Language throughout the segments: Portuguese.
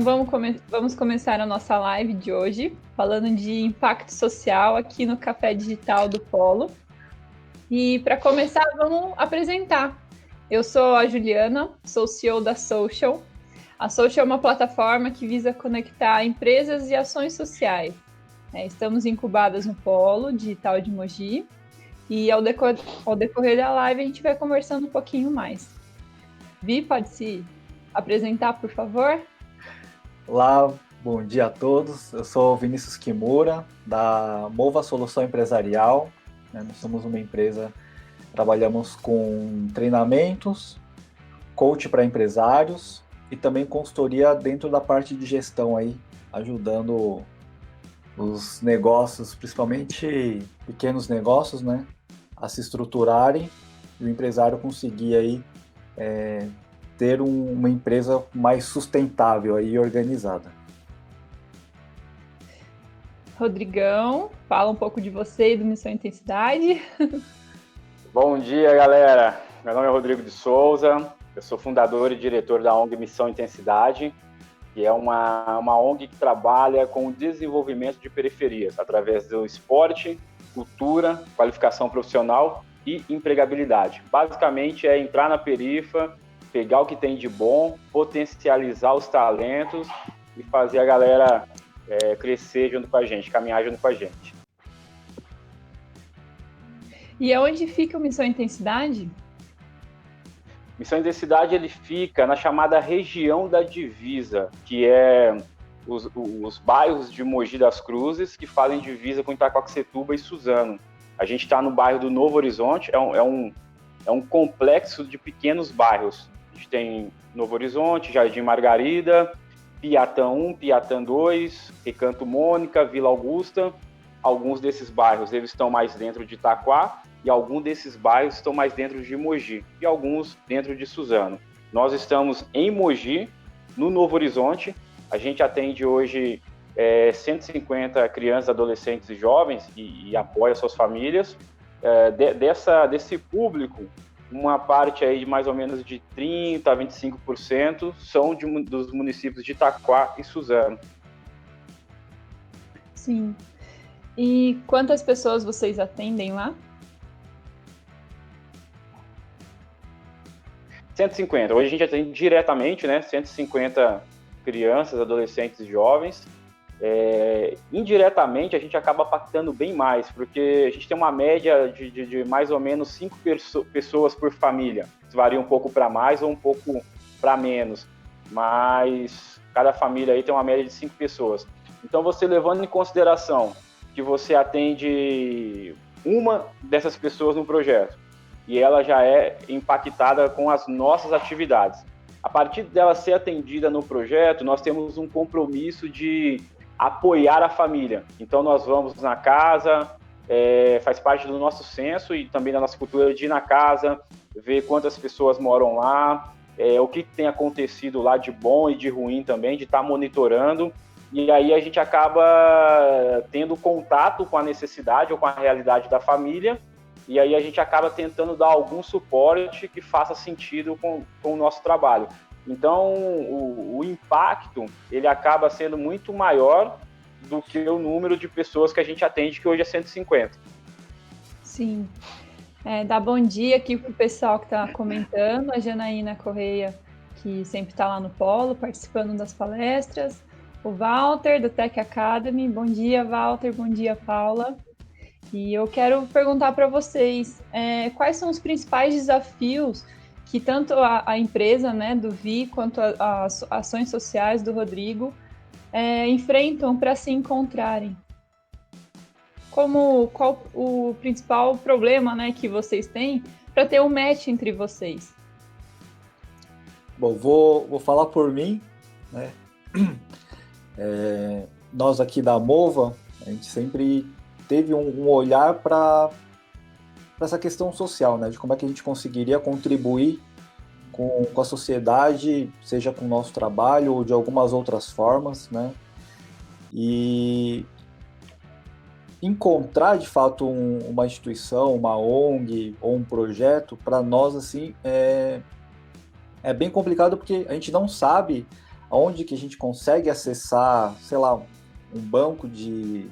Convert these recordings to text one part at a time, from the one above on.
vamos começar a nossa live de hoje, falando de impacto social aqui no Café Digital do Polo. E para começar, vamos apresentar. Eu sou a Juliana, sou CEO da Social. A Social é uma plataforma que visa conectar empresas e ações sociais. Estamos incubadas no Polo Digital de Mogi e ao decorrer da live a gente vai conversando um pouquinho mais. Vi, pode se apresentar, por favor? Olá, bom dia a todos. Eu sou Vinícius Kimura, da Mova Solução Empresarial. Nós somos uma empresa, trabalhamos com treinamentos, coach para empresários e também consultoria dentro da parte de gestão aí, ajudando os negócios, principalmente pequenos negócios, né, a se estruturarem e o empresário conseguir aí ter uma empresa mais sustentável e organizada. Rodrigão, fala um pouco de você e do Missão Intensidade. Bom dia, galera. Meu nome é Rodrigo de Souza, eu sou fundador e diretor da ONG Missão Intensidade, que é uma ONG que trabalha com o desenvolvimento de periferias, através do esporte, cultura, qualificação profissional e empregabilidade. Basicamente é entrar na perifa, pegar o que tem de bom, potencializar os talentos e fazer a galera crescer junto com a gente, caminhar junto com a gente. E aonde fica o Missão Intensidade? Missão Intensidade ele fica na chamada região da divisa, que é os bairros de Mogi das Cruzes, que fazem divisa com Itaquaquecetuba e Suzano. A gente está no bairro do Novo Horizonte, é um complexo de pequenos bairros. A gente tem Novo Horizonte, Jardim Margarida, Piatã 1, Piatã 2, Recanto Mônica, Vila Augusta. Alguns desses bairros eles estão mais dentro de Itaquá e alguns desses bairros estão mais dentro de Mogi e alguns dentro de Suzano. Nós estamos em Mogi, no Novo Horizonte. A gente atende hoje 150 crianças, adolescentes e jovens e apoia suas famílias. Desse público, uma parte aí de mais ou menos de 30% a 25% são dos municípios de Itaquá e Suzano. Sim. E quantas pessoas vocês atendem lá? 150. Hoje a gente atende diretamente, né? 150 crianças, adolescentes e jovens. Indiretamente a gente acaba pactando bem mais, porque a gente tem uma média de mais ou menos 5 pessoas por família. Isso varia um pouco para mais ou um pouco para menos, mas cada família aí tem uma média de 5 pessoas. Então você levando em consideração que você atende uma dessas pessoas no projeto e ela já é impactada com as nossas atividades. A partir dela ser atendida no projeto, nós temos um compromisso de apoiar a família. Então nós vamos na casa, faz parte do nosso senso e também da nossa cultura de ir na casa, ver quantas pessoas moram lá, o que tem acontecido lá de bom e de ruim também, de estar monitorando. E aí a gente acaba tendo contato com a necessidade ou com a realidade da família, e aí a gente acaba tentando dar algum suporte que faça sentido com o nosso trabalho. Então, o impacto, ele acaba sendo muito maior do que o número de pessoas que a gente atende, que hoje é 150. Sim. Dá bom dia aqui para o pessoal que está comentando, a Janaína Correia, que sempre está lá no Polo, participando das palestras, o Walter, do Tech Academy. Bom dia, Walter. Bom dia, Paula. E eu quero perguntar para vocês, quais são os principais desafios que tanto a empresa, né, do Vi, quanto as ações sociais do Rodrigo enfrentam para se encontrarem? Qual o principal problema, né, que vocês têm para ter um match entre vocês? Bom, vou falar por mim, né? Nós aqui da Mova, a gente sempre teve um olhar para essa questão social, né? De como é que a gente conseguiria contribuir com a sociedade, seja com o nosso trabalho ou de algumas outras formas, né? E encontrar, de fato, uma instituição, uma ONG ou um projeto, para nós, assim, é bem complicado porque a gente não sabe onde que a gente consegue acessar, sei lá, um banco de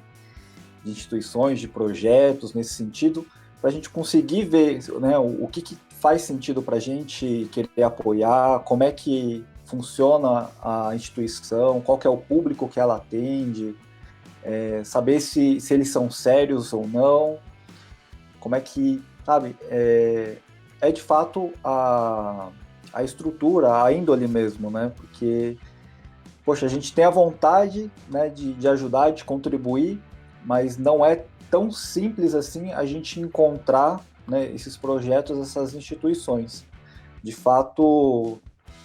instituições, de projetos nesse sentido, para a gente conseguir ver, né, o que faz sentido para a gente querer apoiar, como é que funciona a instituição, qual que é o público que ela atende, saber se eles são sérios ou não, como é que, sabe, é de fato a estrutura, a índole mesmo, né, porque, poxa, a gente tem a vontade, né, de ajudar, de contribuir, mas não é tão simples assim a gente encontrar, né, esses projetos, essas instituições. De fato,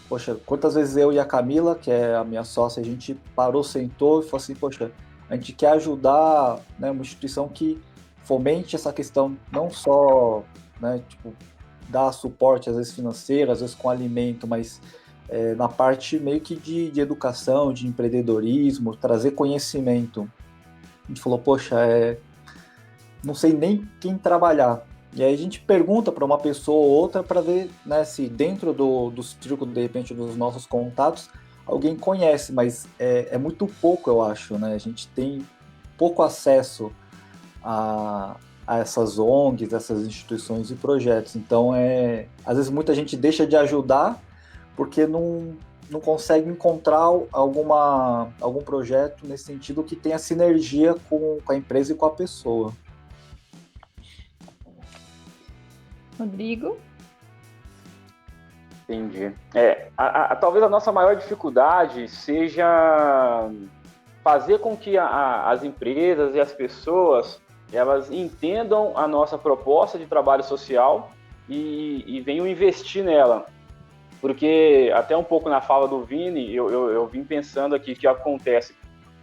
poxa, quantas vezes eu e a Camila, que é a minha sócia, a gente parou, sentou e falou assim, poxa, a gente quer ajudar, né, uma instituição que fomente essa questão, não só, né, tipo, dar suporte, às vezes financeiro, às vezes com alimento, mas na parte meio que de educação, de empreendedorismo, trazer conhecimento. A gente falou, poxa, não sei nem quem trabalhar. E aí a gente pergunta para uma pessoa ou outra para ver, né, se dentro do círculo, de repente, dos nossos contatos, alguém conhece, mas é muito pouco, eu acho, né? A gente tem pouco acesso a essas ONGs, essas instituições e projetos. Então, às vezes muita gente deixa de ajudar porque não consegue encontrar algum projeto nesse sentido que tenha sinergia com a empresa e com a pessoa. Rodrigo? Entendi. Talvez a nossa maior dificuldade seja fazer com que as empresas e as pessoas elas entendam a nossa proposta de trabalho social e venham investir nela. Porque, até um pouco na fala do Vini, eu vim pensando aqui que acontece.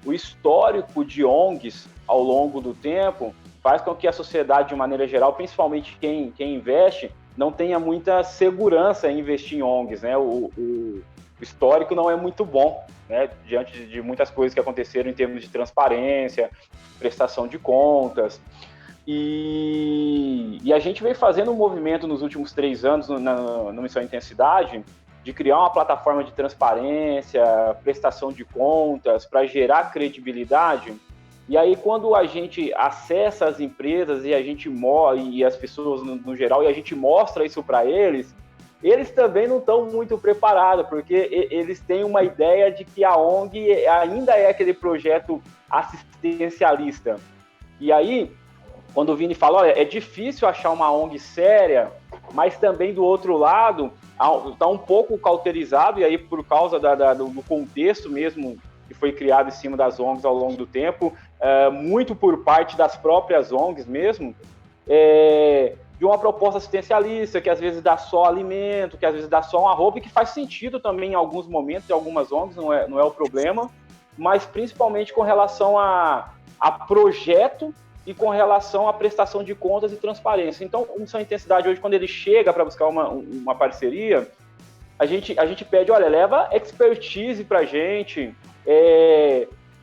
O histórico de ONGs ao longo do tempo faz com que a sociedade, de maneira geral, principalmente quem investe, não tenha muita segurança em investir em ONGs, né? O histórico não é muito bom, né? Diante de muitas coisas que aconteceram em termos de transparência, prestação de contas. E a gente vem fazendo um movimento nos últimos 3 anos no Missão Intensidade de criar uma plataforma de transparência, prestação de contas, para gerar credibilidade. E aí, quando a gente acessa as empresas e as pessoas no geral, e a gente mostra isso para eles também não estão muito preparados, porque eles têm uma ideia de que a ONG ainda é aquele projeto assistencialista. E aí, quando o Vini fala, olha, é difícil achar uma ONG séria, mas também do outro lado está um pouco cauterizado, e aí por causa do contexto mesmo que foi criado em cima das ONGs ao longo do tempo, muito por parte das próprias ONGs mesmo, de uma proposta assistencialista, que às vezes dá só alimento, que às vezes dá só uma roupa, e que faz sentido também em alguns momentos, em algumas ONGs, não é o problema, mas principalmente com relação a projeto e com relação à prestação de contas e transparência. Então, o Missão Intensidade hoje, quando ele chega para buscar uma parceria, a gente pede, olha, leva expertise para a gente,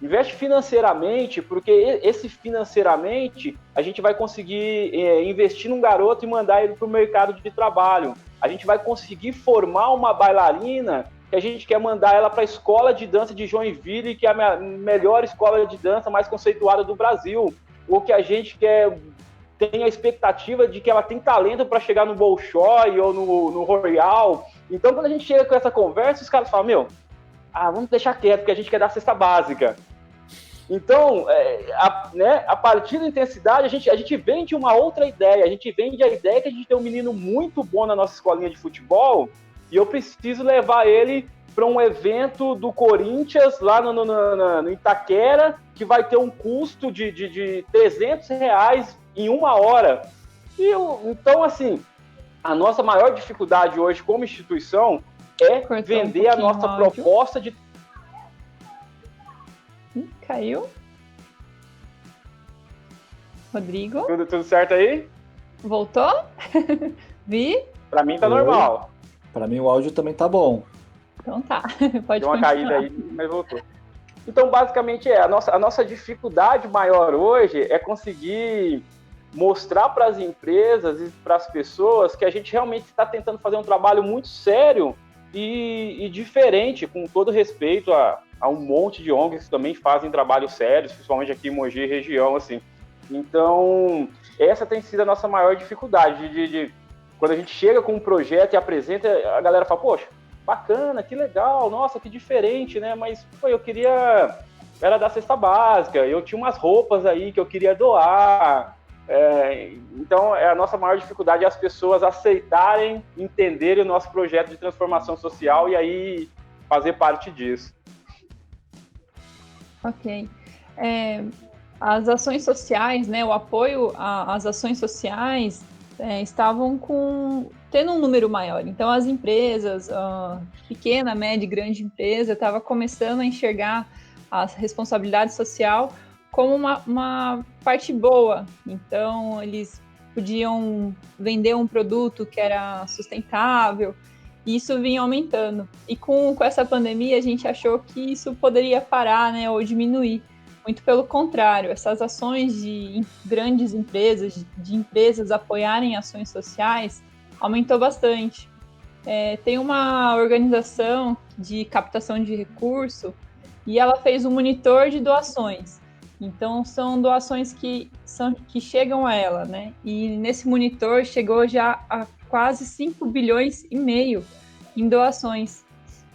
investe financeiramente, porque esse financeiramente a gente vai conseguir investir num garoto e mandar ele para o mercado de trabalho. A gente vai conseguir formar uma bailarina que a gente quer mandar ela para a escola de dança de Joinville, que é a melhor escola de dança mais conceituada do Brasil. Ou que a gente tem a expectativa de que ela tem talento para chegar no Bolshoi ou no Royal. Então, quando a gente chega com essa conversa, os caras falam, vamos deixar quieto, porque a gente quer dar a cesta básica. Então, a partir da intensidade, a gente vende uma outra ideia. A gente vende a ideia que a gente tem um menino muito bom na nossa escolinha de futebol e eu preciso levar ele para um evento do Corinthians lá no Itaquera, que vai ter um custo de R$300 em 1 hora. Então, assim, a nossa maior dificuldade hoje como instituição é vender a nossa proposta de... Caiu? Rodrigo? Tudo certo aí? Voltou? Vi? Para mim tá normal. Para mim o áudio também tá bom. Então tá, pode Deu uma continuar. caída aí, mas voltou. Então, basicamente, a nossa dificuldade maior hoje é conseguir mostrar para as empresas e para as pessoas que a gente realmente está tentando fazer um trabalho muito sério e diferente, com todo respeito a um monte de ONGs que também fazem trabalhos sérios, principalmente aqui em Mogi região, assim. Então, essa tem sido a nossa maior dificuldade, de quando a gente chega com um projeto e apresenta, a galera fala, poxa, bacana, que legal, nossa, que diferente, né? Mas, pô, eu queria... Era da cesta básica, eu tinha umas roupas aí que eu queria doar. Então, a nossa maior dificuldade é as pessoas aceitarem, entenderem o nosso projeto de transformação social e aí fazer parte disso. Ok. As ações sociais, né, o apoio às ações sociais estavam tendo um número maior. Então, as empresas, pequena, média e grande empresa, estava começando a enxergar a responsabilidade social como uma parte boa. Então, eles podiam vender um produto que era sustentável, e isso vinha aumentando. E com essa pandemia, a gente achou que isso poderia parar, né, ou diminuir. Muito pelo contrário, essas ações de grandes empresas, de empresas apoiarem ações sociais, aumentou bastante. Tem uma organização de captação de recurso e ela fez um monitor de doações. Então, são doações que chegam a ela, né? E nesse monitor chegou já a quase 5 bilhões e meio em doações.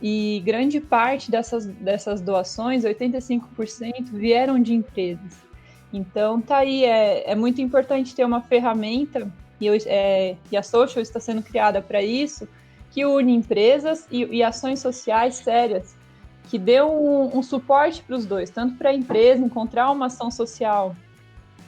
E grande parte dessas doações, 85%, vieram de empresas. Então, tá aí, é muito importante ter uma ferramenta, e a Social está sendo criada para isso, que une empresas e ações sociais sérias, que dê um suporte para os dois, tanto para a empresa encontrar uma ação social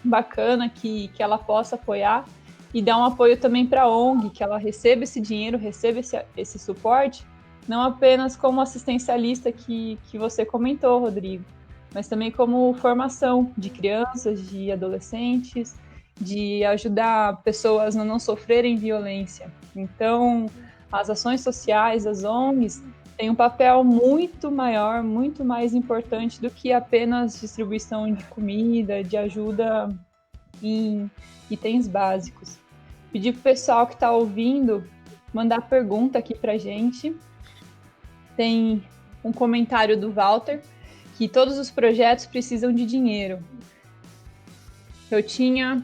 bacana que ela possa apoiar, e dar um apoio também para a ONG, que ela receba esse dinheiro, receba esse suporte, não apenas como assistencialista que você comentou, Rodrigo, mas também como formação de crianças, de adolescentes, de ajudar pessoas a não sofrerem violência. Então, as ações sociais, as ONGs, têm um papel muito maior, muito mais importante do que apenas distribuição de comida, de ajuda em itens básicos. Pedir para o pessoal que está ouvindo mandar pergunta aqui para a gente. Tem um comentário do Walter, que todos os projetos precisam de dinheiro. Eu tinha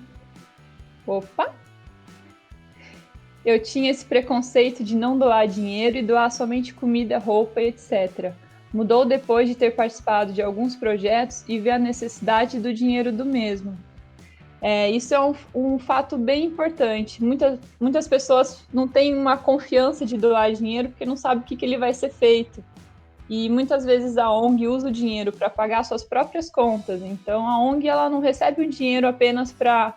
esse preconceito de não doar dinheiro e doar somente comida, roupa e etc. Mudou depois de ter participado de alguns projetos e ver a necessidade do dinheiro do mesmo. Isso é um fato bem importante. Muitas pessoas não têm uma confiança de doar dinheiro porque não sabem o que ele vai ser feito. E muitas vezes a ONG usa o dinheiro para pagar suas próprias contas. Então a ONG ela não recebe o dinheiro apenas para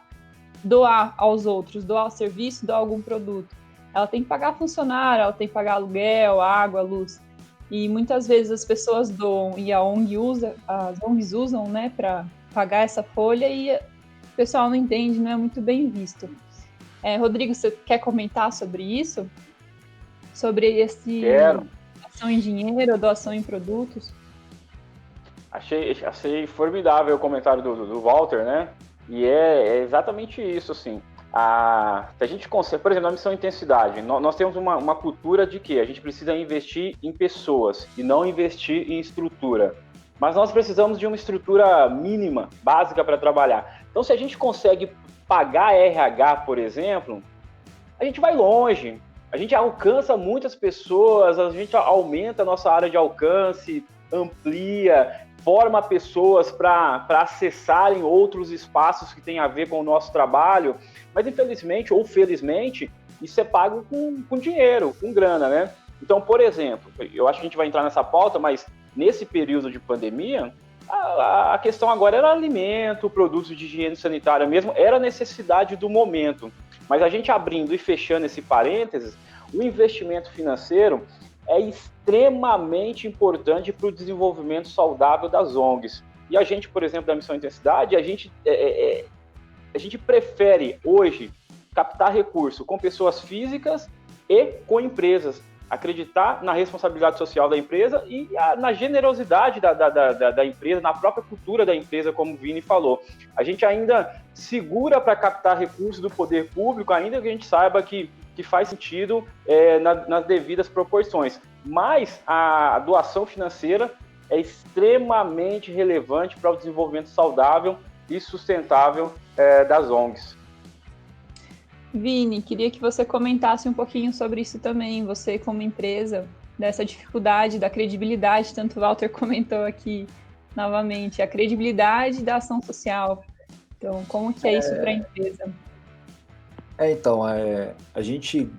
doar aos outros, doar ao serviço, doar algum produto. Ela tem que pagar funcionário, ela tem que pagar aluguel, água, luz. E muitas vezes as pessoas doam e as ONGs usam, né, para pagar essa folha e o pessoal não entende, não é muito bem visto. Rodrigo, você quer comentar sobre isso? Sobre doação em dinheiro, doação em produtos? Achei formidável o comentário do Walter, né? E é exatamente isso, assim. Se a gente consegue, por exemplo, na missão intensidade, nós temos uma cultura de que a gente precisa investir em pessoas e não investir em estrutura. Mas nós precisamos de uma estrutura mínima, básica para trabalhar. Então, se a gente consegue pagar RH, por exemplo, a gente vai longe, a gente alcança muitas pessoas, a gente aumenta a nossa área de alcance, amplia, forma pessoas para acessarem outros espaços que têm a ver com o nosso trabalho, mas infelizmente ou felizmente, isso é pago com dinheiro, com grana, né? Então, por exemplo, eu acho que a gente vai entrar nessa pauta, mas nesse período de pandemia, a questão agora era alimento, produtos de higiene sanitária mesmo, era a necessidade do momento. Mas a gente abrindo e fechando esse parênteses, o investimento financeiro é extremamente importante para o desenvolvimento saudável das ONGs. E a gente, por exemplo, da Missão Intensidade, a gente prefere hoje captar recurso com pessoas físicas e com empresas. Acreditar na responsabilidade social da empresa e na generosidade da empresa, na própria cultura da empresa, como o Vini falou. A gente ainda segura para captar recursos do poder público, ainda que a gente saiba que faz sentido nas devidas proporções. mas a doação financeira é extremamente relevante para o desenvolvimento saudável e sustentável das ONGs. Vini, queria que você comentasse um pouquinho sobre isso também, você como empresa, dessa dificuldade, da credibilidade, tanto o Walter comentou aqui novamente, a credibilidade da ação social. Então, como que é isso para a empresa? Então, a gente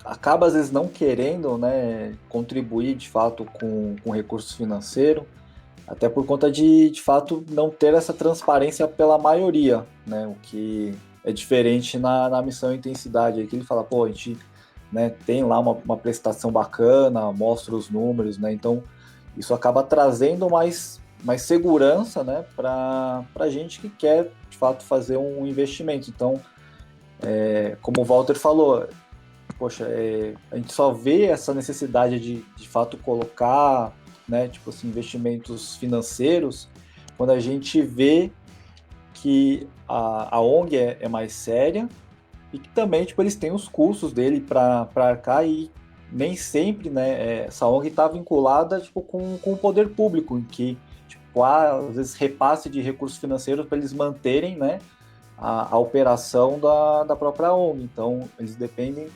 acaba às vezes não querendo, né, contribuir de fato com recursos financeiros, até por conta de fato não ter essa transparência pela maioria, né, o que é diferente na missão intensidade, aí que ele fala, pô, a gente, né, tem lá uma prestação bacana, mostra os números, né, então isso acaba trazendo mais segurança, né, para a gente que quer de fato fazer um investimento. Então, como o Walter falou, poxa, a gente só vê essa necessidade de fato colocar, né, tipo assim, investimentos financeiros quando a gente vê que a ONG é mais séria e que também, tipo, eles têm os custos dele para arcar e nem sempre, né, essa ONG está vinculada, tipo, com o poder público, em que, tipo, há, às vezes, repasse de recursos financeiros para eles manterem, né, a operação da própria ONG. Então, eles dependem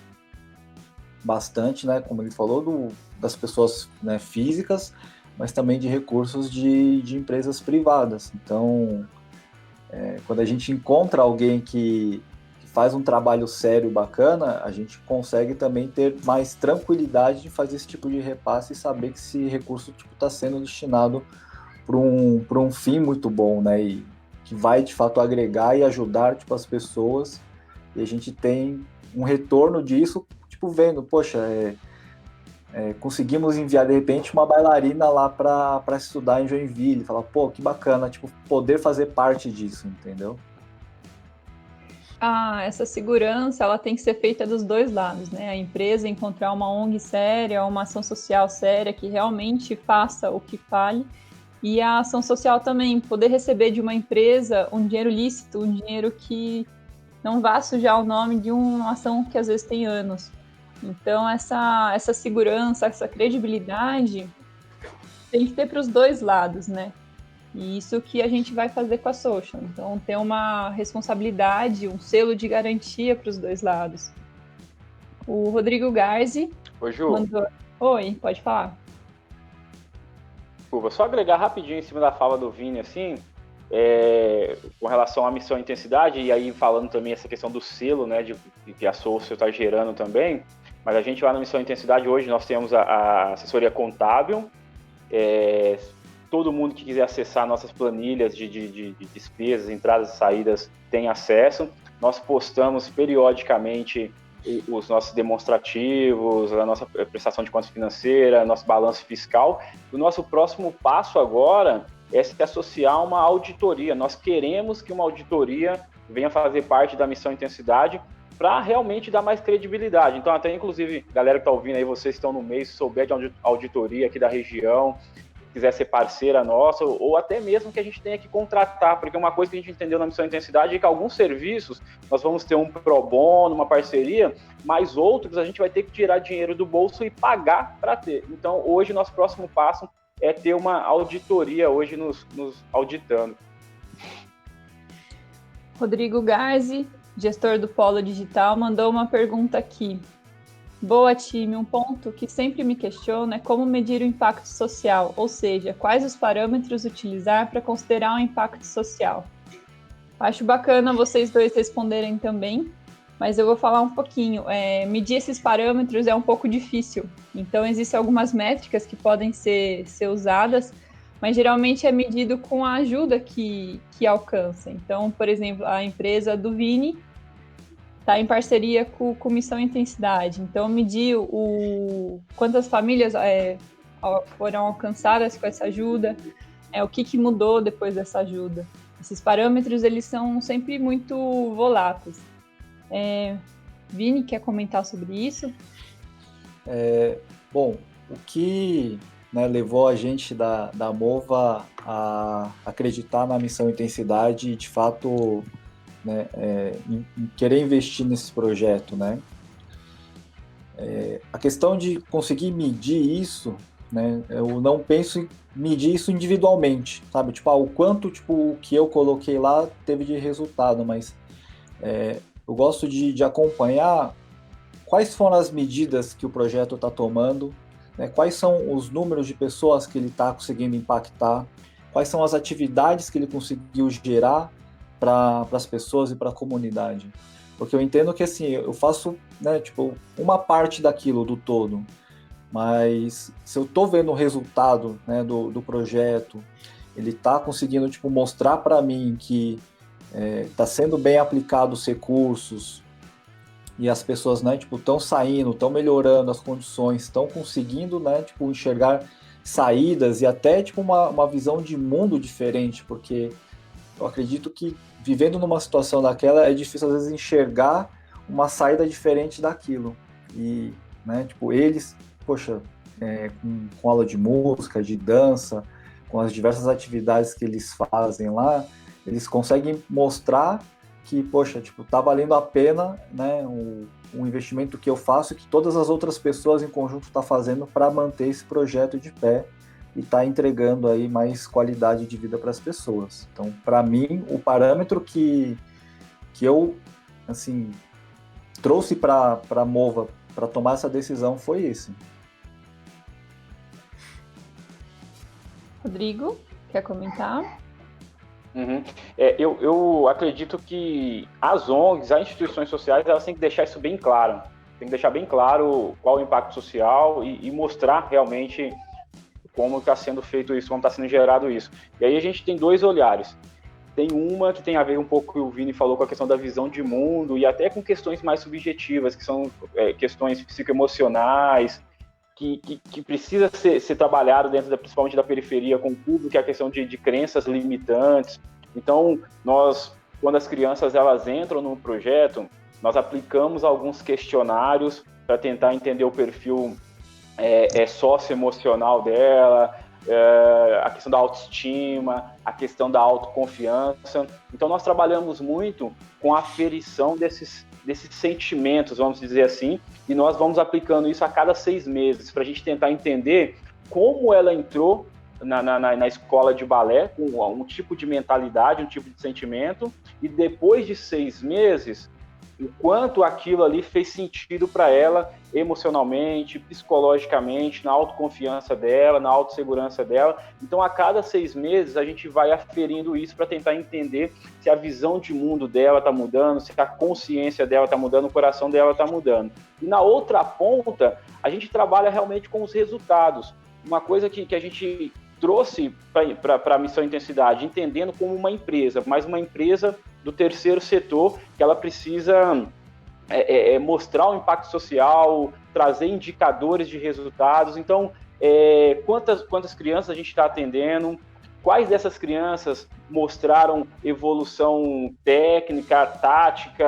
bastante, né, como ele falou, das pessoas, né, físicas, mas também de recursos de empresas privadas. Então, quando a gente encontra alguém que faz um trabalho sério, bacana, a gente consegue também ter mais tranquilidade de fazer esse tipo de repasse e saber que esse recurso está sendo destinado para um fim muito bom, né, e que vai de fato agregar e ajudar, tipo, as pessoas, e a gente tem um retorno disso, tipo, vendo, poxa, conseguimos enviar de repente uma bailarina lá para estudar em Joinville, falar, pô, que bacana, tipo, poder fazer parte disso, entendeu? Essa segurança, ela tem que ser feita dos dois lados, né? A empresa encontrar uma ONG séria, uma ação social séria que realmente faça o que fale, e a ação social também poder receber de uma empresa um dinheiro lícito, um dinheiro que não vá sujar o nome de uma ação que às vezes tem anos. Então, essa segurança, essa credibilidade tem que ter para os dois lados, né? E isso que a gente vai fazer com a Social. Então, ter uma responsabilidade, um selo de garantia para os dois lados. O Rodrigo Garzi mandou... Oi, pode falar. Vou só agregar rapidinho em cima da fala do Vini, assim, com relação à missão e intensidade, e aí falando também essa questão do selo, né, de que a Social está gerando também, mas a gente lá na missão e intensidade hoje nós temos a assessoria contábil, todo mundo que quiser acessar nossas planilhas de despesas, entradas e saídas tem acesso, nós postamos periodicamente os nossos demonstrativos, a nossa prestação de contas financeira, nosso balanço fiscal. O nosso próximo passo agora é se associar a uma auditoria. Nós queremos que uma auditoria venha fazer parte da missão Intensidade para realmente dar mais credibilidade. Então, até inclusive, galera que está ouvindo aí, vocês que estão no meio, se souber de auditoria aqui da região, quiser ser parceira nossa, ou até mesmo que a gente tenha que contratar, porque uma coisa que a gente entendeu na missão Intensidade é que alguns serviços nós vamos ter um pro bono, uma parceria, mas outros a gente vai ter que tirar dinheiro do bolso e pagar para ter. Então, hoje, nosso próximo passo é ter uma auditoria hoje nos auditando. Rodrigo Garzi, gestor do Polo Digital, mandou uma pergunta aqui. Boa, time. Um ponto que sempre me questiono é como medir o impacto social, ou seja, quais os parâmetros utilizar para considerar um impacto social. Acho bacana vocês dois responderem também, mas eu vou falar um pouquinho. Medir esses parâmetros é um pouco difícil, então existem algumas métricas que podem ser usadas, mas geralmente é medido com a ajuda que alcança. Então, por exemplo, a empresa do Vini está em parceria com Missão Intensidade. Então, medir quantas famílias foram alcançadas com essa ajuda, o que mudou depois dessa ajuda. Esses parâmetros, eles são sempre muito voláteis. Vini, quer comentar sobre isso? Bom, o que, né, levou a gente da Mova a acreditar na Missão Intensidade e, de fato, né, em querer investir nesse projeto, né? A questão de conseguir medir isso, né, eu não penso em medir isso individualmente, sabe? Tipo, o quanto o que eu coloquei lá teve de resultado, mas eu gosto de acompanhar quais foram as medidas que o projeto está tomando, né, quais são os números de pessoas que ele está conseguindo impactar, quais são as atividades que ele conseguiu gerar para as pessoas e para a comunidade. Porque eu entendo que assim, eu faço, né, uma parte daquilo do todo, mas se eu estou vendo o resultado, né, do projeto, ele está conseguindo mostrar para mim que está sendo bem aplicado os recursos e as pessoas, né, estão saindo, estão melhorando as condições, estão conseguindo, né, enxergar saídas e até uma visão de mundo diferente, porque eu acredito que vivendo numa situação daquela é difícil às vezes enxergar uma saída diferente daquilo. E, né, eles, poxa, com aula de música, de dança, com as diversas atividades que eles fazem lá, eles conseguem mostrar que, poxa, tá valendo a pena, né, o investimento que eu faço e que todas as outras pessoas em conjunto estão fazendo para manter esse projeto de pé e tá entregando aí mais qualidade de vida para as pessoas. Então, para mim, o parâmetro que eu, assim, trouxe para a Mova para tomar essa decisão foi esse. Rodrigo, quer comentar? Uhum. Eu acredito que as ONGs, as instituições sociais, elas têm que deixar isso bem claro. Tem que deixar bem claro qual o impacto social e mostrar realmente como está sendo feito isso, como está sendo gerado isso. E aí a gente tem dois olhares. Tem uma que tem a ver um pouco com o que o Vini falou com a questão da visão de mundo e até com questões mais subjetivas, que são questões psicoemocionais, que precisa ser trabalhado dentro, principalmente da periferia, com o público, que é a questão de crenças limitantes. Então, quando as crianças elas entram no projeto, nós aplicamos alguns questionários para tentar entender o perfil socioemocional dela, a questão da autoestima, a questão da autoconfiança. Então, nós trabalhamos muito com a aferição desses sentimentos, vamos dizer assim, e nós vamos aplicando isso a cada 6 meses, para a gente tentar entender como ela entrou na escola de balé, com um tipo de mentalidade, um tipo de sentimento, e depois de 6 meses, o quanto aquilo ali fez sentido para ela emocionalmente, psicologicamente, na autoconfiança dela, na autossegurança dela. Então, a cada 6 meses, a gente vai aferindo isso para tentar entender se a visão de mundo dela está mudando, se a consciência dela está mudando, o coração dela está mudando. E na outra ponta, a gente trabalha realmente com os resultados. Uma coisa que a gente trouxe para a Missão Intensidade, entendendo como uma empresa, mas uma empresa do terceiro setor, que ela precisa mostrar o impacto social, trazer indicadores de resultados. Então, quantas crianças a gente está atendendo, quais dessas crianças mostraram evolução técnica, tática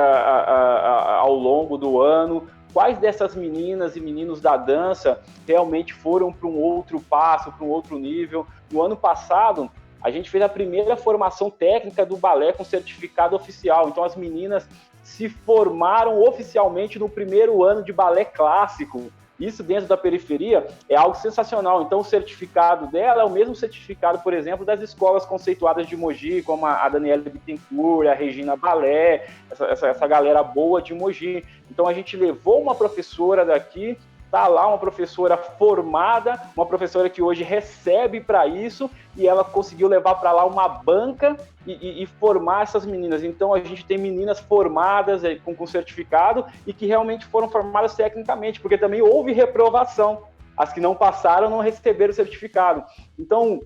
ao longo do ano, quais dessas meninas e meninos da dança realmente foram para um outro passo, para um outro nível. No ano passado, a gente fez a primeira formação técnica do balé com certificado oficial. Então, as meninas se formaram oficialmente no primeiro ano de balé clássico. Isso dentro da periferia é algo sensacional. Então, o certificado dela é o mesmo certificado, por exemplo, das escolas conceituadas de Mogi, como a Daniela Bittencourt, a Regina Balé, essa galera boa de Mogi. Então, a gente levou uma professora daqui, está lá uma professora formada, uma professora que hoje recebe para isso, e ela conseguiu levar para lá uma banca e formar essas meninas. Então, a gente tem meninas formadas com certificado e que realmente foram formadas tecnicamente, porque também houve reprovação. As que não passaram não receberam o certificado. Então,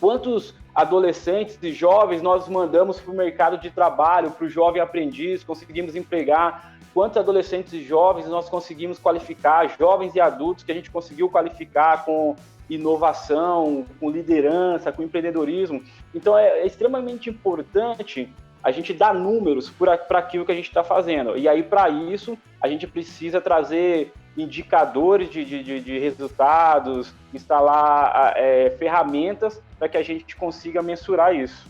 quantos adolescentes e jovens nós mandamos para o mercado de trabalho, para o jovem aprendiz, conseguimos empregar? Quantos adolescentes e jovens nós conseguimos qualificar, jovens e adultos que a gente conseguiu qualificar com inovação, com liderança, com empreendedorismo? Então, é extremamente importante a gente dar números para aquilo que a gente está fazendo. E aí, para isso, a gente precisa trazer indicadores de resultados, instalar ferramentas para que a gente consiga mensurar isso.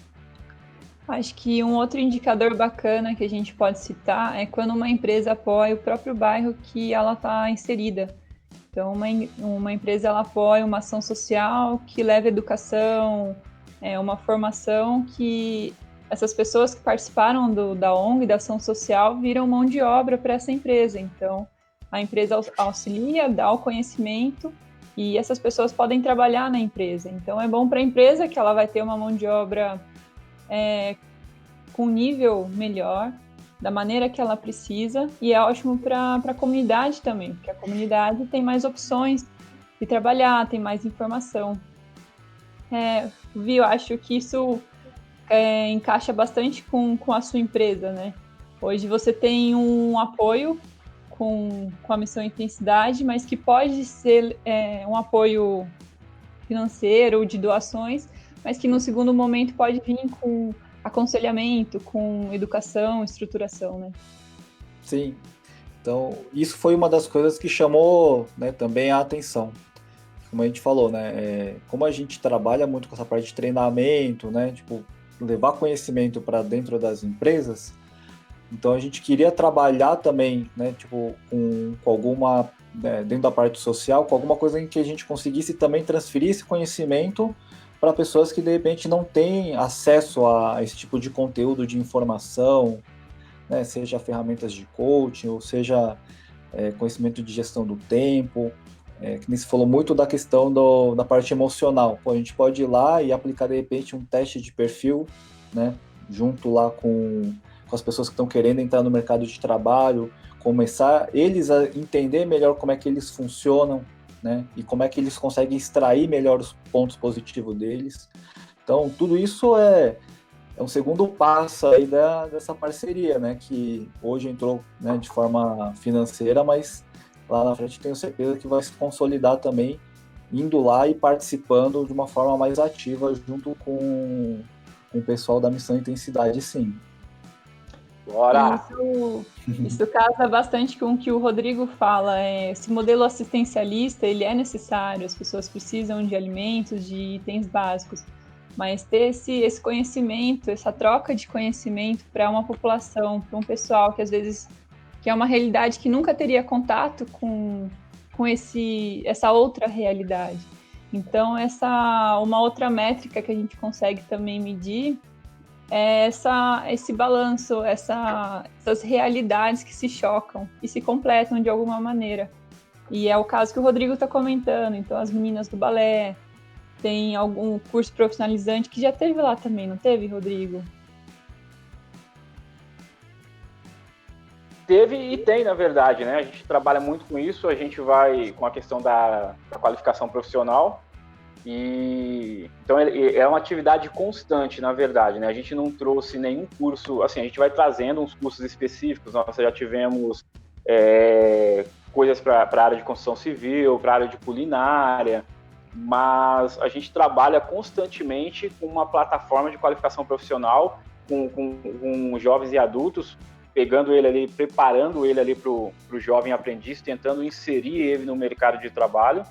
Acho que um outro indicador bacana que a gente pode citar é quando uma empresa apoia o próprio bairro que ela está inserida. Então, uma empresa ela apoia uma ação social que leva educação, uma formação que essas pessoas que participaram da ONG, da ação social, viram mão de obra para essa empresa. Então, a empresa auxilia, dá o conhecimento e essas pessoas podem trabalhar na empresa. Então, é bom para a empresa que ela vai ter uma mão de obra com nível melhor, da maneira que ela precisa, e é ótimo para a comunidade também, porque a comunidade tem mais opções de trabalhar, tem mais informação. Eu acho que isso encaixa bastante com a sua empresa, né? Hoje você tem um apoio com a Missão Intensidade, mas que pode ser um apoio financeiro ou de doações, mas que no segundo momento pode vir com aconselhamento, com educação, estruturação, né? Sim. Então, isso foi uma das coisas que chamou, né, também a atenção. Como a gente falou, né, como a gente trabalha muito com essa parte de treinamento, né, tipo, levar conhecimento para dentro das empresas, então a gente queria trabalhar também, né, tipo, com alguma, dentro da parte social, com alguma coisa em que a gente conseguisse também transferir esse conhecimento para pessoas que de repente não têm acesso a esse tipo de conteúdo de informação, né, seja ferramentas de coaching, ou seja conhecimento de gestão do tempo, que nem se falou muito da questão da parte emocional. Pô, a gente pode ir lá e aplicar de repente um teste de perfil, né, junto lá com as pessoas que estão querendo entrar no mercado de trabalho, começar eles a entender melhor como é que eles funcionam, né, e como é que eles conseguem extrair melhor os pontos positivos deles. Então, tudo isso é um segundo passo aí dessa parceria, né, que hoje entrou, né, de forma financeira, mas lá na frente tenho certeza que vai se consolidar também, indo lá e participando de uma forma mais ativa junto com o pessoal da Missão Intensidade, sim. Bora! Isso casa bastante com o que o Rodrigo fala. Esse modelo assistencialista, ele é necessário, as pessoas precisam de alimentos, de itens básicos, mas ter esse conhecimento, essa troca de conhecimento para uma população, para um pessoal que às vezes que é uma realidade que nunca teria contato com essa outra realidade. Então, uma outra métrica que a gente consegue também medir é esse balanço, essas realidades que se chocam e se completam de alguma maneira. E é o caso que o Rodrigo está comentando. Então, as meninas do balé, tem algum curso profissionalizante que já teve lá também, não teve, Rodrigo? Teve e tem, na verdade, né? A gente trabalha muito com isso, a gente vai com a questão da qualificação profissional. Então é uma atividade constante, na verdade, né? A gente não trouxe nenhum curso, assim, a gente vai trazendo uns cursos específicos. Nós já tivemos coisas para a área de construção civil, para a área de culinária, mas a gente trabalha constantemente com uma plataforma de qualificação profissional com jovens e adultos, pegando ele ali, preparando ele ali para o jovem aprendiz, tentando inserir ele no mercado de trabalho.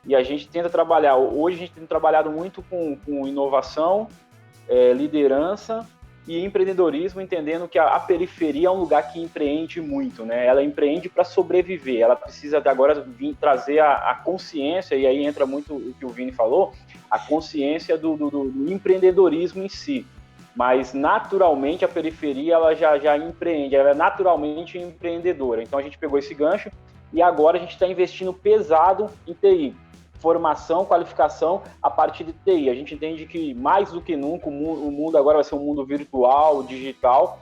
E a gente tenta trabalhar, hoje a gente tem trabalhado muito com inovação, liderança e empreendedorismo, entendendo que a periferia é um lugar que empreende muito, né? Ela empreende para sobreviver, ela precisa agora vir trazer a consciência, e aí entra muito o que o Vini falou, a consciência do empreendedorismo em si. Mas naturalmente a periferia ela já empreende, ela é naturalmente empreendedora. Então a gente pegou esse gancho e agora a gente está investindo pesado em TI. Formação, qualificação a partir de TI. A gente entende que mais do que nunca o mundo agora vai ser um mundo virtual, digital,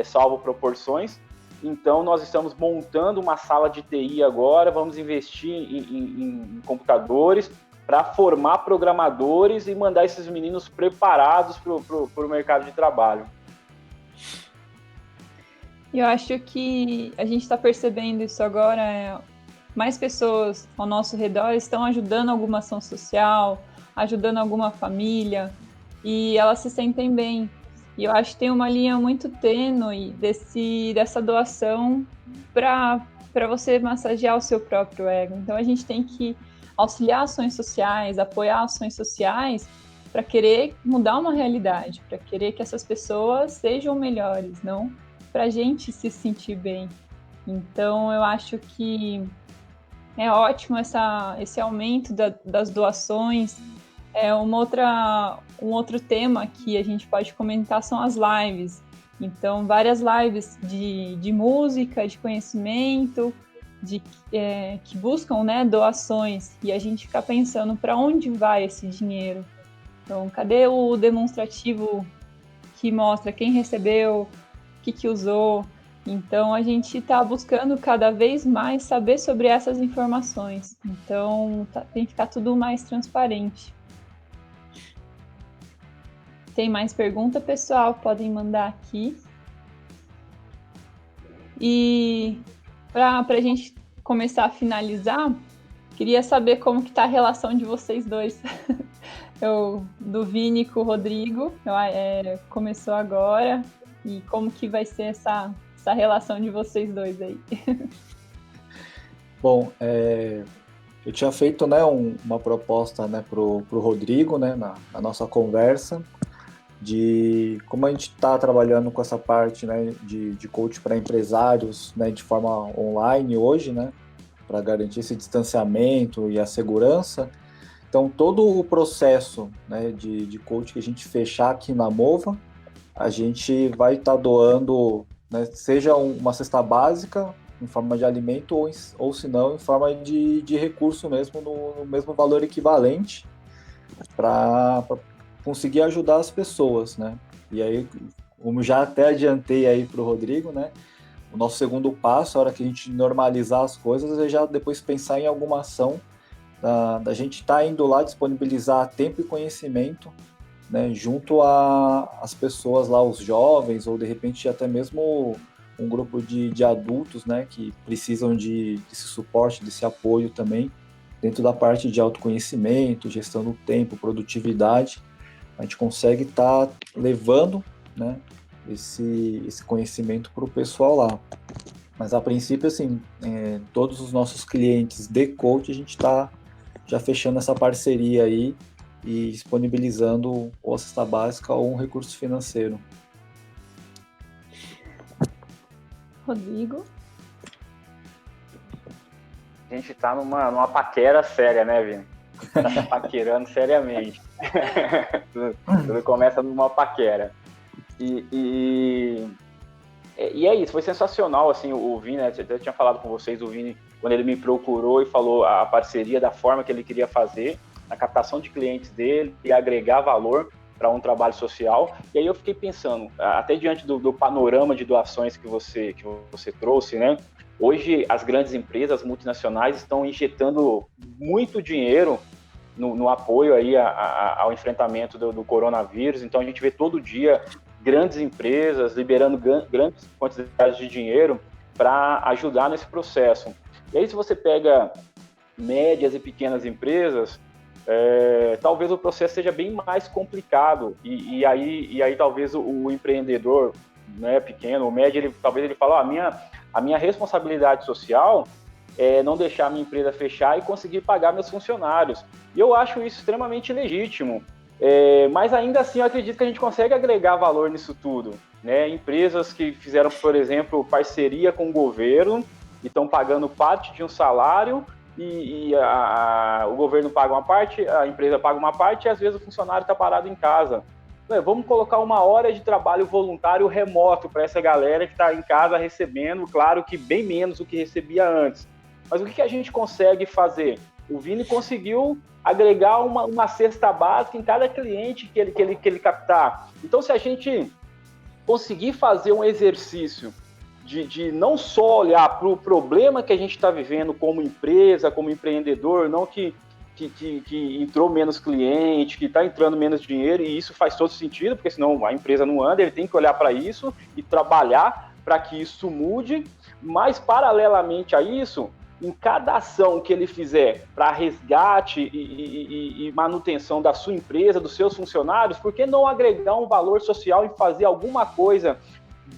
salvo proporções. Então nós estamos montando uma sala de TI agora, vamos investir em computadores para formar programadores e mandar esses meninos preparados para o mercado de trabalho. Eu acho que a gente está percebendo isso agora. Mais pessoas ao nosso redor estão ajudando alguma ação social, ajudando alguma família, e elas se sentem bem. E eu acho que tem uma linha muito tênue dessa doação para você massagear o seu próprio ego. Então a gente tem que auxiliar ações sociais, apoiar ações sociais, para querer mudar uma realidade, para querer que essas pessoas sejam melhores, não para a gente se sentir bem. Então, eu acho que é ótimo esse aumento das doações. Um outro tema que a gente pode comentar são as lives. Então, várias lives de música, de conhecimento, que buscam, né, doações. E a gente fica pensando para onde vai esse dinheiro. Então, cadê o demonstrativo que mostra quem recebeu, o que usou? Então, a gente está buscando cada vez mais saber sobre essas informações. Então, tem que ficar tudo mais transparente. Tem mais pergunta, pessoal? Podem mandar aqui. E para a gente começar a finalizar, queria saber como que está a relação de vocês dois. Do Vini com o Rodrigo, começou agora. E como que vai ser essa relação de vocês dois aí? Bom, eu tinha feito, né, uma proposta, né, pro Rodrigo, né, na nossa conversa, de como a gente está trabalhando com essa parte, né, de coach para empresários, né, de forma online hoje, né, para garantir esse distanciamento e a segurança. Então, todo o processo, né, de coach que a gente fechar aqui na Mova, a gente vai estar doando, né, seja uma cesta básica em forma de alimento ou se não, em forma de recurso mesmo, no mesmo valor equivalente, para conseguir ajudar as pessoas, né? E aí, como já até adiantei aí para o Rodrigo, né, o nosso segundo passo, a hora que a gente normalizar as coisas, é já depois pensar em alguma ação da gente estar indo lá disponibilizar tempo e conhecimento, né, junto às pessoas lá, os jovens, ou de repente até mesmo um grupo de adultos, né, que precisam desse suporte, desse apoio também, dentro da parte de autoconhecimento, gestão do tempo, produtividade. A gente consegue estar levando, né, esse conhecimento para o pessoal lá. Mas a princípio, assim, todos os nossos clientes de coach, a gente está já fechando essa parceria aí e disponibilizando ou a cesta básica ou um recurso financeiro. Rodrigo? A gente tá numa paquera séria, né, Vini? Tá se paquerando seriamente. Tudo começa numa paquera. E é isso, foi sensacional, assim, o Vini, né, eu tinha falado com vocês, o Vini, quando ele me procurou e falou a parceria da forma que ele queria fazer, a captação de clientes dele e agregar valor para um trabalho social. E aí eu fiquei pensando, até diante do panorama de doações que você trouxe, né? Hoje as grandes empresas multinacionais estão injetando muito dinheiro no apoio aí ao enfrentamento do coronavírus. Então a gente vê todo dia grandes empresas liberando grandes quantidades de dinheiro para ajudar nesse processo. E aí se você pega médias e pequenas empresas, talvez o processo seja bem mais complicado e aí talvez o empreendedor, né, pequeno ou médio, talvez ele fale, a minha responsabilidade social é não deixar a minha empresa fechar e conseguir pagar meus funcionários. E eu acho isso extremamente legítimo, mas ainda assim eu acredito que a gente consegue agregar valor nisso tudo, né? Empresas que fizeram, por exemplo, parceria com o governo e estão pagando parte de um salário o governo paga uma parte, a empresa paga uma parte e às vezes o funcionário está parado em casa. Vamos colocar 1 hora de trabalho voluntário remoto para essa galera que está em casa recebendo, claro que bem menos do que recebia antes. Mas o que a gente consegue fazer? O Vini conseguiu agregar uma cesta básica em cada cliente que ele captar. Então, se a gente conseguir fazer um exercício de não só olhar para o problema que a gente está vivendo como empresa, como empreendedor, não que entrou menos cliente, que está entrando menos dinheiro, e isso faz todo sentido, porque senão a empresa não anda, ele tem que olhar para isso e trabalhar para que isso mude, mas paralelamente a isso, em cada ação que ele fizer para resgate e manutenção da sua empresa, dos seus funcionários, por que não agregar um valor social e fazer alguma coisa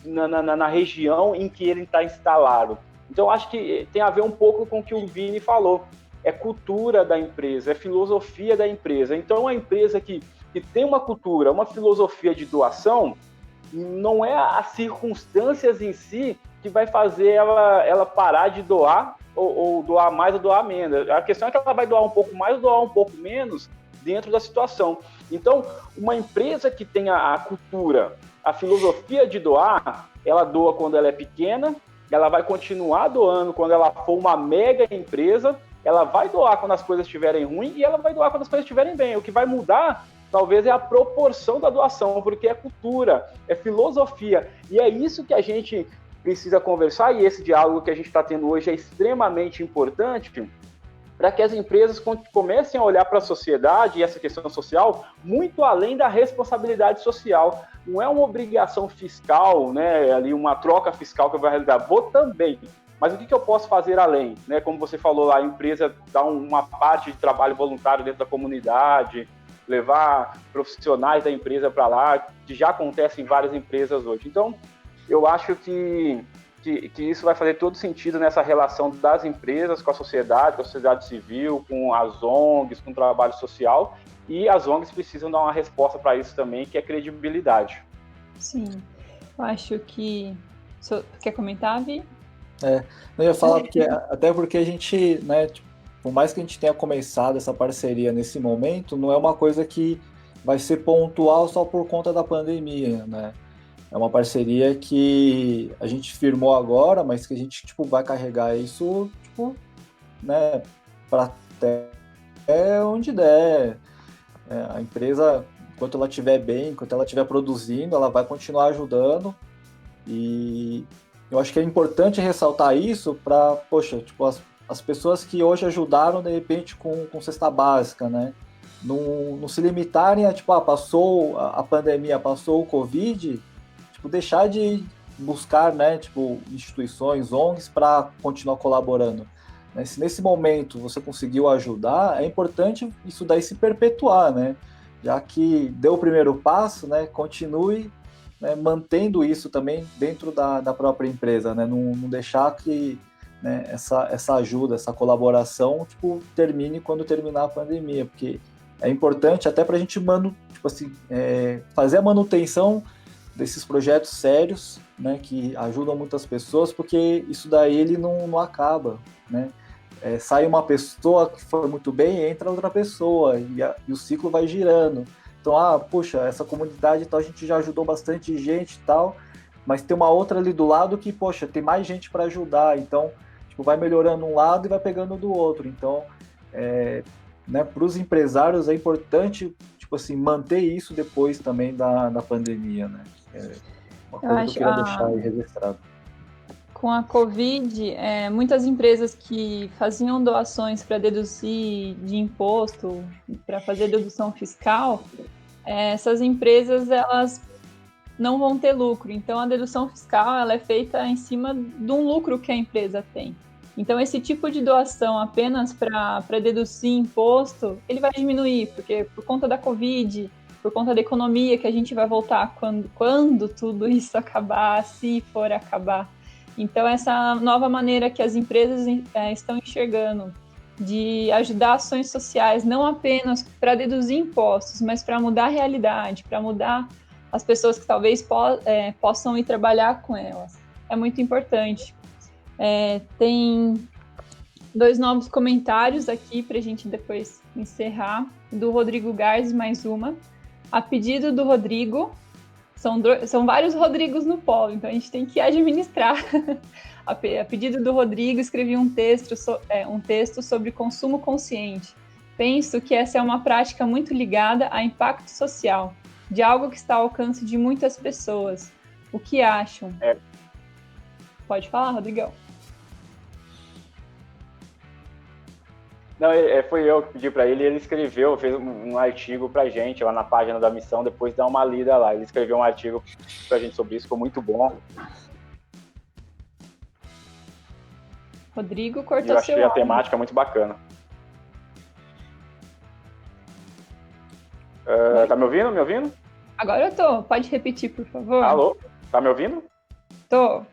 na região em que ele está instalado? Então, acho que tem a ver um pouco com o que o Vini falou. É cultura da empresa, é filosofia da empresa. Então, a empresa que que tem uma cultura, uma filosofia de doação, não é as circunstâncias em si que vai fazer ela parar de doar, ou doar mais ou doar menos. A questão é que ela vai doar um pouco mais ou doar um pouco menos dentro da situação. Então, uma empresa que tem a cultura, a filosofia de doar, ela doa quando ela é pequena, ela vai continuar doando quando ela for uma mega empresa, ela vai doar quando as coisas estiverem ruins e ela vai doar quando as coisas estiverem bem. O que vai mudar, talvez, é a proporção da doação, porque é cultura, é filosofia. E é isso que a gente precisa conversar, e esse diálogo que a gente está tendo hoje é extremamente importante para que as empresas comecem a olhar para a sociedade e essa questão social muito além da responsabilidade social. Não é uma obrigação fiscal, né, ali uma troca fiscal que eu vou realizar. Vou também, mas o que eu posso fazer além? Né? Como você falou lá, a empresa dá uma parte de trabalho voluntário dentro da comunidade, levar profissionais da empresa para lá, que já acontece em várias empresas hoje. Então, eu acho que isso vai fazer todo sentido nessa relação das empresas com a sociedade civil, com as ONGs, com o trabalho social, e as ONGs precisam dar uma resposta para isso também, que é credibilidade. Sim, eu acho que... Quer comentar, Vi? Eu ia falar até porque a gente, né, tipo, por mais que a gente tenha começado essa parceria nesse momento, não é uma coisa que vai ser pontual só por conta da pandemia, né? É uma parceria que a gente firmou agora, mas que a gente, tipo, vai carregar isso, tipo, né, para até onde der. A empresa, enquanto ela estiver bem, enquanto ela estiver produzindo, ela vai continuar ajudando. E eu acho que é importante ressaltar isso para, poxa, tipo, as pessoas que hoje ajudaram, de repente, com cesta básica, né? Não se limitarem a, tipo, passou a pandemia, passou o Covid, tipo, deixar de buscar, né, tipo, instituições, ONGs para continuar colaborando. Né? Se nesse momento você conseguiu ajudar, é importante isso daí se perpetuar, né? Já que deu o primeiro passo, né, continue, né, mantendo isso também dentro da própria empresa, né? Não deixar que, né, essa ajuda, essa colaboração, tipo, termine quando terminar a pandemia, porque é importante até para a gente, tipo assim, fazer a manutenção desses projetos sérios, né, que ajudam muitas pessoas, porque isso daí ele não acaba, né? Sai uma pessoa que foi muito bem, entra outra pessoa, e o ciclo vai girando. Então, puxa, essa comunidade tal, a gente já ajudou bastante gente e tal, mas tem uma outra ali do lado que, poxa, tem mais gente para ajudar, então, tipo, vai melhorando um lado e vai pegando do outro. Então, né, para os empresários é importante, tipo assim, manter isso depois também da pandemia, né? Uma coisa que eu queria deixar aí registrado. Com a Covid, muitas empresas que faziam doações para deduzir de imposto, para fazer dedução fiscal, essas empresas elas não vão ter lucro. Então, a dedução fiscal ela é feita em cima de um lucro que a empresa tem. Então, esse tipo de doação apenas para deduzir imposto, ele vai diminuir, porque por conta da Covid, por conta da economia, que a gente vai voltar quando tudo isso acabar, se for acabar. Então, essa nova maneira que as empresas estão enxergando de ajudar ações sociais, não apenas para deduzir impostos, mas para mudar a realidade, para mudar as pessoas que talvez possam ir trabalhar com elas, é muito importante. Tem 2 novos comentários aqui para a gente depois encerrar, do Rodrigo Gars, mais uma. A pedido do Rodrigo, são vários Rodrigos no polo, então a gente tem que administrar. A pedido do Rodrigo, escrevi um texto sobre consumo consciente. Penso que essa é uma prática muito ligada a impacto social, de algo que está ao alcance de muitas pessoas. O que acham? Pode falar, Rodrigão. Não, foi eu que pedi para ele, ele escreveu, fez um artigo pra gente lá na página da missão, depois dá uma lida lá. Ele escreveu um artigo pra gente sobre isso, ficou muito bom. Rodrigo cortou seu áudio. Eu achei a temática muito bacana. Tá me ouvindo? Me ouvindo? Agora eu tô. Pode repetir, por favor? Alô? Tá me ouvindo? Tô.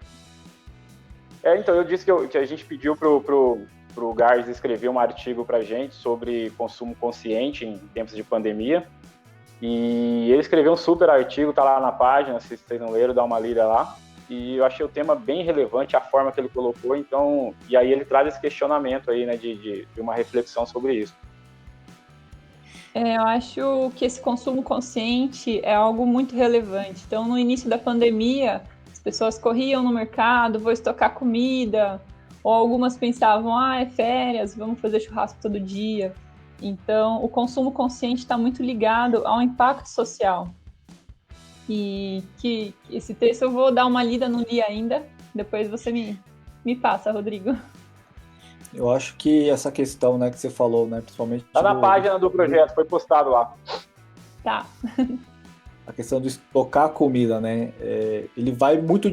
Então, eu disse que a gente pediu pro Gars escrever um artigo pra gente sobre consumo consciente em tempos de pandemia. E ele escreveu um super artigo, tá lá na página, se vocês não leram, dá uma lida lá. E eu achei o tema bem relevante, a forma que ele colocou, então, e aí ele traz esse questionamento aí, né, de uma reflexão sobre isso. Eu acho que esse consumo consciente é algo muito relevante. Então, no início da pandemia, as pessoas corriam no mercado, vou estocar comida, ou algumas pensavam, é férias, vamos fazer churrasco todo dia. Então, o consumo consciente está muito ligado ao impacto social. E que esse texto eu vou dar uma lida, não li ainda, depois você me passa, Rodrigo. Eu acho que essa questão, né, que você falou, né, principalmente... Tá na página do projeto, foi postado lá. Tá. A questão de estocar comida, né, ele vai muito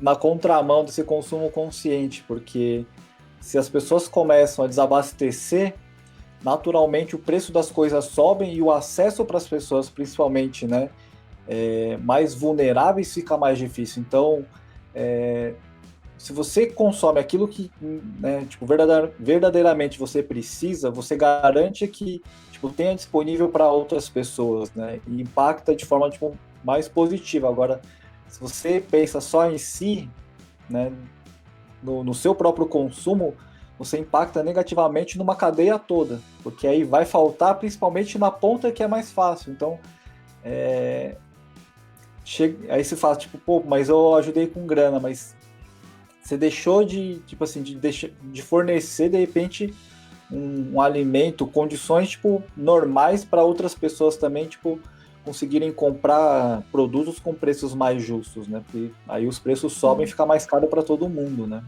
na contramão desse consumo consciente, porque se as pessoas começam a desabastecer, naturalmente o preço das coisas sobem e o acesso para as pessoas, principalmente, né, mais vulneráveis, fica mais difícil. Então, se você consome aquilo que, né, tipo, verdadeiramente você precisa, você garante que, tipo, tenha disponível para outras pessoas, né, e impacta de forma, tipo, mais positiva. Agora, se você pensa só em si, né, no seu próprio consumo, você impacta negativamente numa cadeia toda, porque aí vai faltar principalmente na ponta que é mais fácil. Então, aí você fala, tipo, pô, mas eu ajudei com grana, mas você deixou tipo assim, de fornecer, de repente, um alimento, condições, tipo, normais para outras pessoas também, tipo, conseguirem comprar produtos com preços mais justos, né? Porque aí os preços sobem e fica mais caro para todo mundo, né?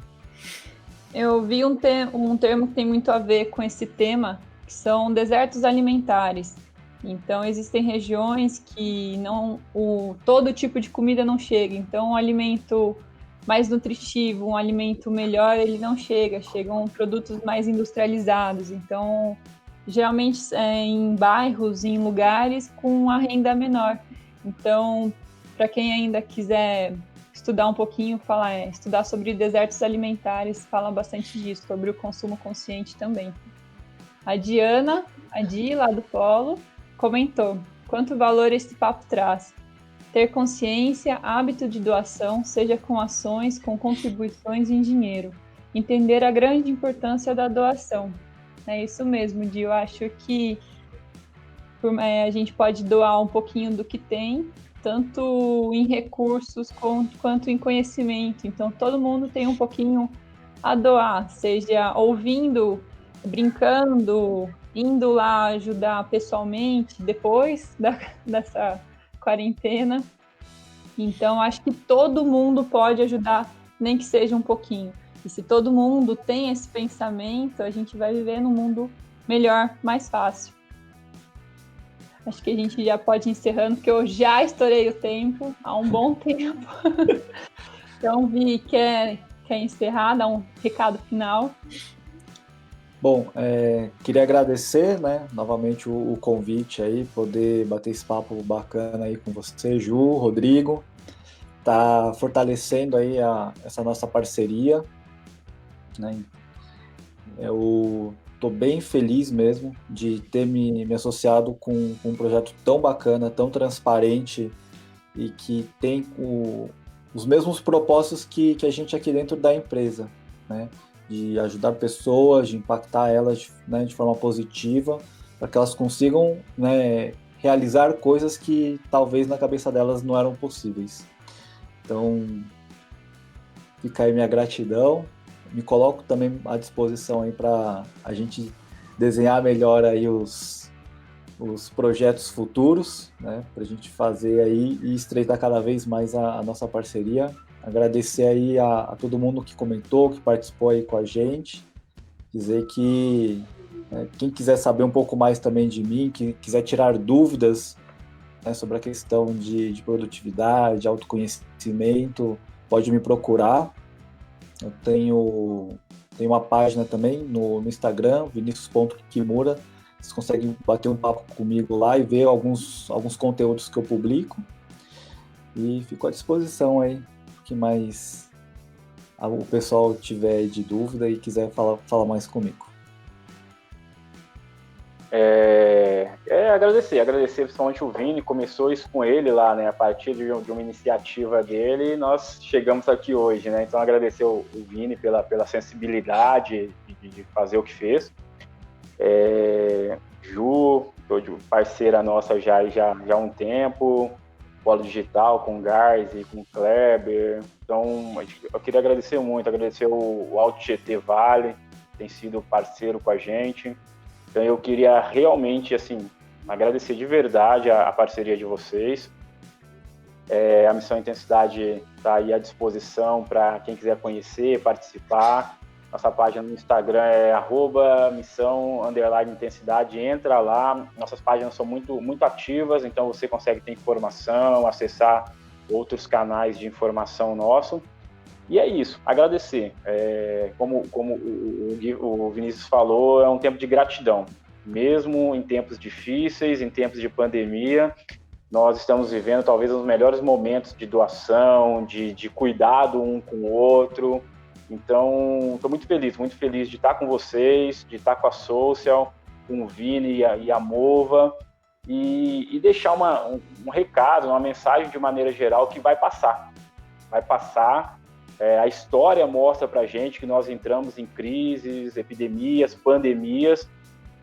Eu vi um termo que tem muito a ver com esse tema, que são desertos alimentares. Então, existem regiões que todo tipo de comida não chega. Então, um alimento mais nutritivo, um alimento melhor, ele não chega. Chegam produtos mais industrializados. Então, geralmente em bairros, em lugares com uma renda menor. Então, para quem ainda quiser estudar um pouquinho, estudar sobre desertos alimentares, fala bastante disso, sobre o consumo consciente também. A Di, lá do Polo, comentou: quanto valor esse papo traz? Ter consciência, hábito de doação, seja com ações, com contribuições em dinheiro. Entender a grande importância da doação. É isso mesmo, Di. Eu acho que a gente pode doar um pouquinho do que tem, tanto em recursos quanto em conhecimento. Então, todo mundo tem um pouquinho a doar, seja ouvindo, brincando, indo lá ajudar pessoalmente depois dessa quarentena. Então, acho que todo mundo pode ajudar, nem que seja um pouquinho. E se todo mundo tem esse pensamento, a gente vai viver num mundo melhor, mais fácil. Acho que a gente já pode ir encerrando, porque eu já estourei o tempo há um bom tempo. Então, Vi, quer encerrar, dar um recado final? Bom, queria agradecer, né, novamente o convite aí, poder bater esse papo bacana aí com você, Ju, Rodrigo, tá fortalecendo aí essa nossa parceria, né? Eu tô bem feliz mesmo de ter me associado com um projeto tão bacana, tão transparente e que tem os mesmos propósitos que a gente aqui dentro da empresa, né? De ajudar pessoas, de impactar elas, né, de forma positiva, para que elas consigam, né, realizar coisas que talvez na cabeça delas não eram possíveis. Então, fica aí minha gratidão. Me coloco também à disposição aí para a gente desenhar melhor aí os projetos futuros, né, para a gente fazer aí e estreitar cada vez mais a nossa parceria. Agradecer aí a todo mundo que comentou, que participou aí com a gente. Dizer que quem quiser saber um pouco mais também de mim, que quiser tirar dúvidas, né, sobre a questão de produtividade, de autoconhecimento, pode me procurar. Eu tenho uma página também no Instagram, vinicius.kimura. Vocês conseguem bater um papo comigo lá e ver alguns conteúdos que eu publico. E fico à disposição aí, o que mais o pessoal tiver de dúvida e quiser falar mais comigo. Agradecer principalmente o Vini, começou isso com ele lá, né, a partir de uma iniciativa dele, nós chegamos aqui hoje, né, então agradecer o Vini pela sensibilidade de fazer o que fez, Ju, parceira nossa já há um tempo, Polo Digital com o Gars e com o Kleber, então eu queria agradecer muito, agradecer o Alto GT Vale, tem sido parceiro com a gente. Então eu queria realmente, assim, agradecer de verdade a parceria de vocês. A Missão Intensidade está aí à disposição para quem quiser conhecer, participar. Nossa página no Instagram é @missão_intensidade. Entra lá. Nossas páginas são muito, muito ativas, então você consegue ter informação, acessar outros canais de informação nosso. E é isso, agradecer. Como o Vinícius falou, é um tempo de gratidão. Mesmo em tempos difíceis, em tempos de pandemia, nós estamos vivendo talvez os melhores momentos de doação, de cuidado um com o outro. Então, estou muito feliz de estar com vocês, de estar com a Social, com o Vini e a Mova, e deixar um recado, uma mensagem de maneira geral que vai passar. Vai passar. A história mostra para a gente que nós entramos em crises, epidemias, pandemias,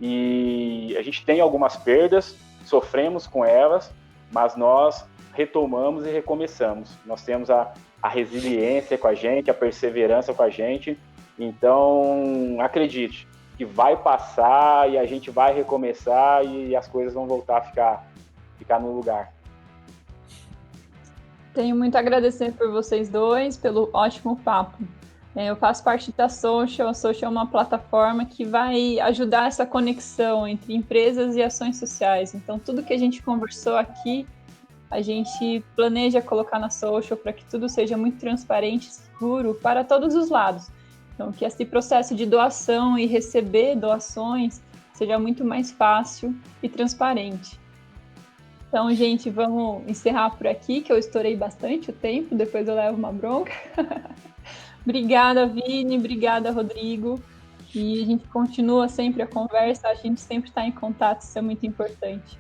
e a gente tem algumas perdas, sofremos com elas, mas nós retomamos e recomeçamos. Nós temos a resiliência com a gente, a perseverança com a gente, então acredite que vai passar e a gente vai recomeçar e as coisas vão voltar a ficar no lugar. Tenho muito a agradecer por vocês dois, pelo ótimo papo. Eu faço parte da Social. A Social é uma plataforma que vai ajudar essa conexão entre empresas e ações sociais. Então, tudo que a gente conversou aqui, a gente planeja colocar na Social para que tudo seja muito transparente e seguro para todos os lados. Então, que esse processo de doação e receber doações seja muito mais fácil e transparente. Então, gente, vamos encerrar por aqui, que eu estourei bastante o tempo, depois eu levo uma bronca. Obrigada, Vini, obrigada, Rodrigo. E a gente continua sempre a conversa, a gente sempre está em contato, isso é muito importante.